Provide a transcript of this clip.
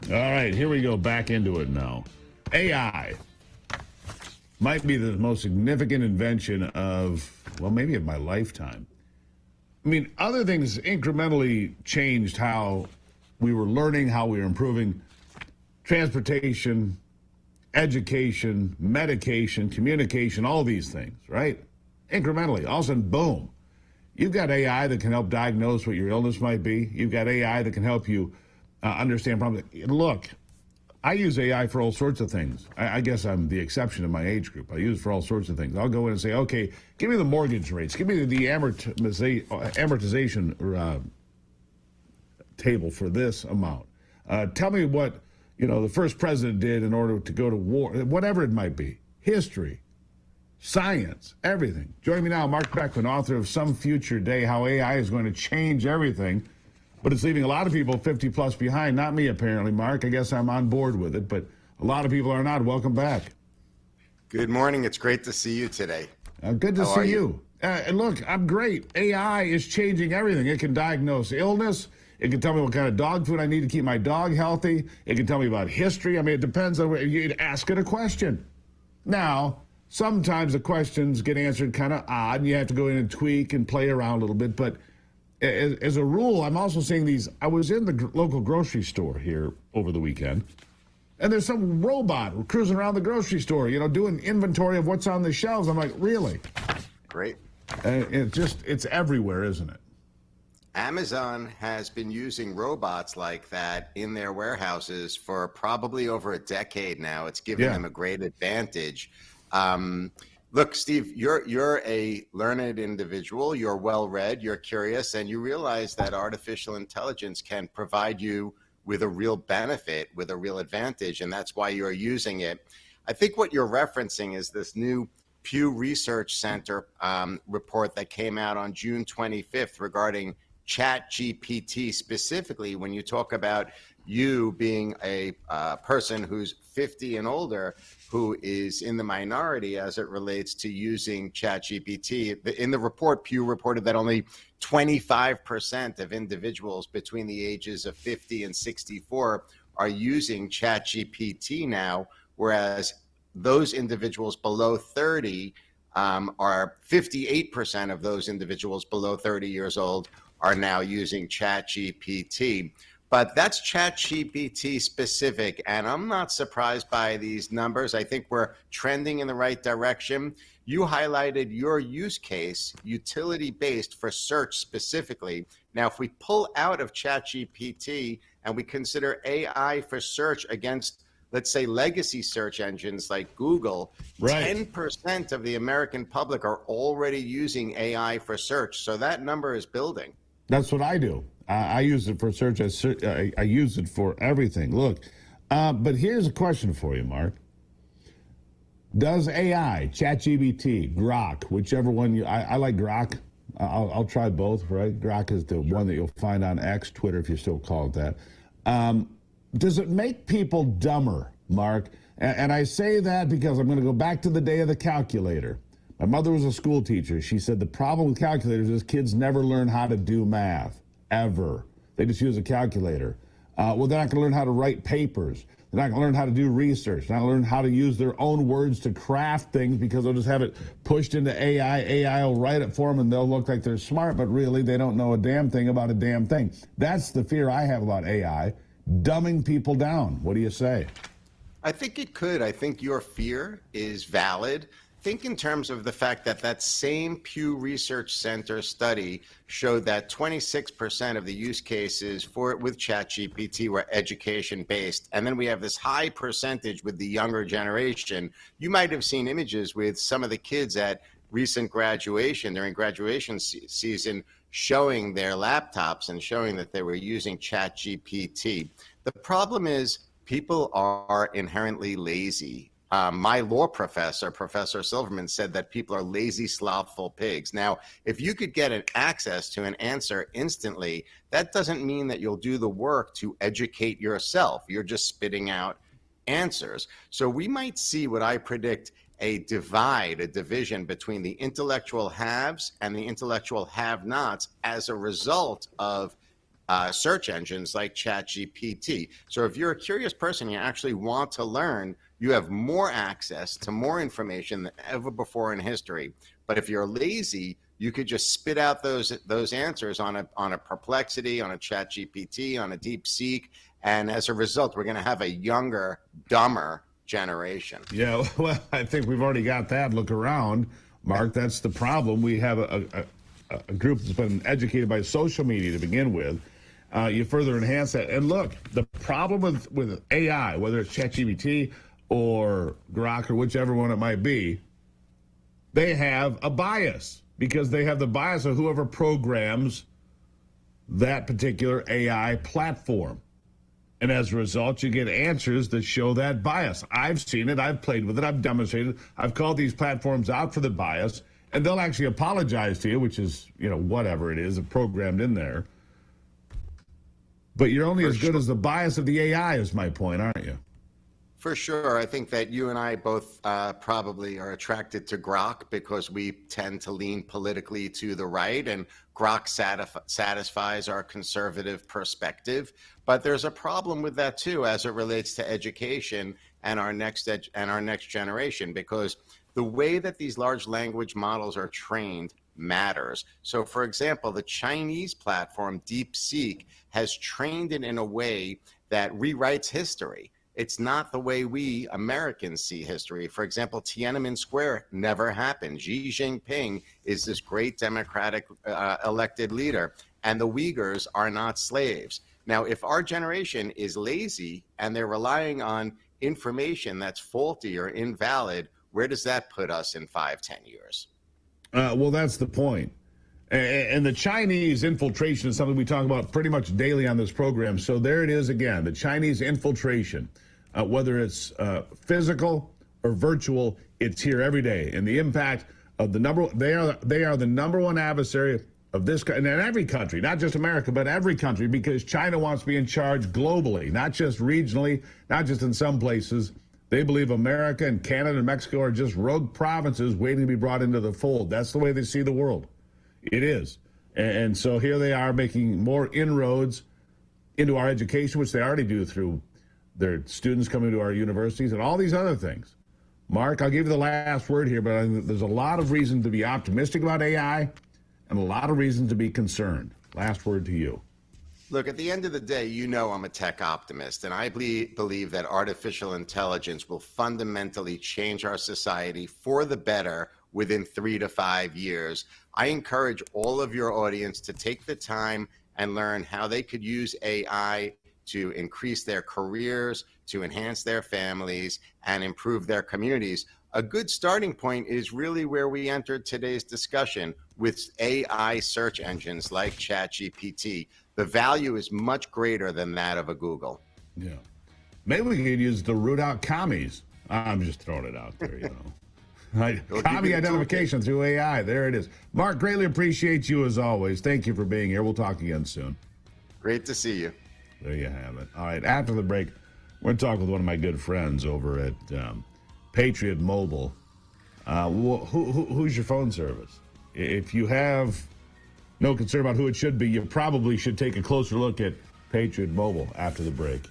All right, here we go back into it now. AI might be the most significant invention of, well, maybe of my lifetime. I mean, other things incrementally changed how we were learning, how we were improving transportation, education, medication, communication, all these things, right? Incrementally. All of a sudden, boom. You've got AI that can help diagnose what your illness might be. You've got AI that can help you understand problems. Look, I use AI for all sorts of things. I guess I'm the exception in my age group. I use it for all sorts of things. I'll go in and say, okay, give me the mortgage rates. Give me the amortization table for this amount. Tell me what, the first president did in order to go to war, whatever it might be. History, science, everything. Join me now, Marc Beckman, author of Some Future Day, How AI is Going to Change Everything. But it's leaving a lot of people 50 plus behind. Not me, apparently, Marc. I guess I'm on board with it, but a lot of people are not. Welcome back. Good morning. It's great to see you today. Good to see you. And look, I'm great. AI is changing everything. It can diagnose illness. It can tell me what kind of dog food I need to keep my dog healthy. It can tell me about history. I mean, it depends on what you ask it a question. Now, sometimes the questions get answered kind of odd, and you have to go in and tweak and play around a little bit, but as a rule, I'm also seeing these. I was in the local grocery store here over the weekend, and there's some robot cruising around the grocery store, doing inventory of what's on the shelves. I'm like, really? Great. It's everywhere, isn't it? Amazon has been using robots like that in their warehouses for probably over a decade now. It's given them a great advantage. Look, Steve, you're a learned individual. You're well-read, you're curious, and you realize that artificial intelligence can provide you with a real benefit, with a real advantage, and that's why you're using it. I think what you're referencing is this new Pew Research Center report that came out on June 25th regarding ChatGPT. Specifically, when you talk about you being a person who's 50 and older, who is in the minority as it relates to using ChatGPT. In the report, Pew reported that only 25% of individuals between the ages of 50 and 64 are using ChatGPT now, whereas those individuals below 30 are 58% of those individuals below 30 years old are now using ChatGPT. But that's ChatGPT specific, and I'm not surprised by these numbers. I think we're trending in the right direction. You highlighted your use case, utility-based for search specifically. Now, if we pull out of ChatGPT and we consider AI for search against, let's say, legacy search engines like Google, right, 10% of the American public are already using AI for search. So that number is building. That's what I do. I use it for search. I use it for everything. Look, but here's a question for you, Marc. Does AI, ChatGPT, Grok, whichever one I like Grok. I'll try both, right? Grok is the one that you'll find on X, Twitter, if you still call it that. Does it make people dumber, Marc? And I say that because I'm going to go back to the day of the calculator. My mother was a school teacher. She said the problem with calculators is kids never learn how to do math, ever. They just use a calculator. Well, they're not going to learn how to write papers. They're not going to learn how to do research. They're not going to learn how to use their own words to craft things because they'll just have it pushed into AI. AI will write it for them, and they'll look like they're smart, but really they don't know a damn thing about a damn thing. That's the fear I have about AI, dumbing people down. What do you say? I think it could. I think your fear is valid. Think in terms of the fact that that same Pew Research Center study showed that 26% of the use cases with ChatGPT were education-based. And then we have this high percentage with the younger generation. You might have seen images with some of the kids at recent graduation, during graduation season, showing their laptops and showing that they were using ChatGPT. The problem is people are inherently lazy. My law professor, Professor Silverman, said that people are lazy, slothful pigs. Now, if you could get an access to an answer instantly, that doesn't mean that you'll do the work to educate yourself. You're just spitting out answers. So we might see what I predict a divide, a division between the intellectual haves and the intellectual have-nots as a result of search engines like ChatGPT. So if you're a curious person, you actually want to learn, you have more access to more information than ever before in history. But if you're lazy, you could just spit out those answers on a Perplexity, on a ChatGPT, on a DeepSeek, and as a result, we're going to have a younger, dumber generation. Yeah, well, I think we've already got that. Look around, Mark. That's the problem. We have a group that's been educated by social media to begin with. You further enhance that. And look, the problem with AI, whether it's ChatGPT or Grok or whichever one it might be, they have a bias because they have the bias of whoever programs that particular AI platform. And as a result, you get answers that show that bias. I've seen it. I've played with it. I've demonstrated. I've called these platforms out for the bias, and they'll actually apologize to you, which is, whatever it is, programmed in there. But you're only as good as the bias of the AI is my point, aren't you? For sure. I think that you and I both probably are attracted to Grok because we tend to lean politically to the right, and Grok satisfies our conservative perspective. But there's a problem with that too, as it relates to education and our next generation, because the way that these large language models are trained matters. So, for example, the Chinese platform DeepSeek has trained it in a way that rewrites history. It's not the way we Americans see history. For example, Tiananmen Square never happened. Xi Jinping is this great democratic elected leader, and the Uyghurs are not slaves. Now, if our generation is lazy and they're relying on information that's faulty or invalid, where does that put us in 5-10 years? Well, that's the point. And the Chinese infiltration is something we talk about pretty much daily on this program. So there it is again, the Chinese infiltration, whether it's physical or virtual, it's here every day. And the impact of they are the number one adversary of this, and in every country, not just America, but every country, because China wants to be in charge globally, not just regionally, not just in some places. They believe America and Canada and Mexico are just rogue provinces waiting to be brought into the fold. That's the way they see the world. It is. And so here they are making more inroads into our education, which they already do through their students coming to our universities and all these other things. Mark, I'll give you the last word here, but there's a lot of reason to be optimistic about AI and a lot of reasons to be concerned. Last word to you. Look, at the end of the day, I'm a tech optimist, and I believe that artificial intelligence will fundamentally change our society for the better within 3 to 5 years. I encourage all of your audience to take the time and learn how they could use AI to increase their careers, to enhance their families, and improve their communities. A good starting point is really where we entered today's discussion with AI search engines like ChatGPT. The value is much greater than that of a Google. Yeah. Maybe we could use to root out commies. I'm just throwing it out there, Right. Commie identification through AI. There it is. Mark, greatly appreciate you as always. Thank you for being here. We'll talk again soon. Great to see you. There you have it. All right. After the break, we're going to talk with one of my good friends over at Patriot Mobile. Who's your phone service? If you have no concern about who it should be, you probably should take a closer look at Patriot Mobile after the break.